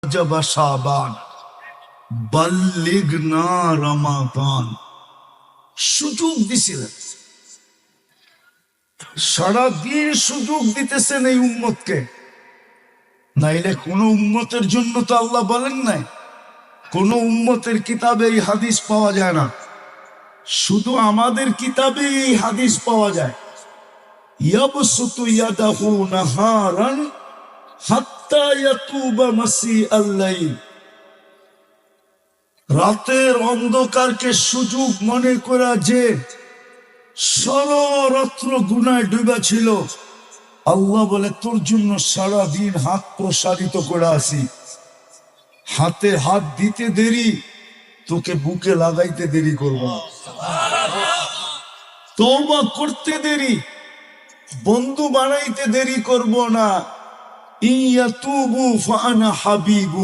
রজব শাবান বাল্লিগনা রমাদান। সুযোগ দিছিলেন, সারাদিন সুযোগ দিতেছেন এই উম্মতকে। নাইলে কোন উম্মতের জন্য তো আল্লাহ বলেন নাই। কোন উম্মতের কিতাবে এই হাদিস পাওয়া যায় না, শুধু আমাদের কিতাবে এই হাদিস পাওয়া যায়। ইয়াবসুতু ইয়াদাহু নাহারান হাত্তা ইয়াতুবা মাসিআল লাইল। রাতের অন্ধকারকে সুযোগ মনে করা যে সারা রাত্র গুনায় ডুবা ছিল, আল্লাহ বলে তোর জন্য সারা দিন হাত প্রসারিত করে আসি। হাতে হাত দিতে দেরি, তোকে বুকে লাগাইতে দেরি করব না। তওবা করতে দেরি, বন্ধু বানাইতে দেরি করব না। ইয়া তুবু ফানা হাবিবু।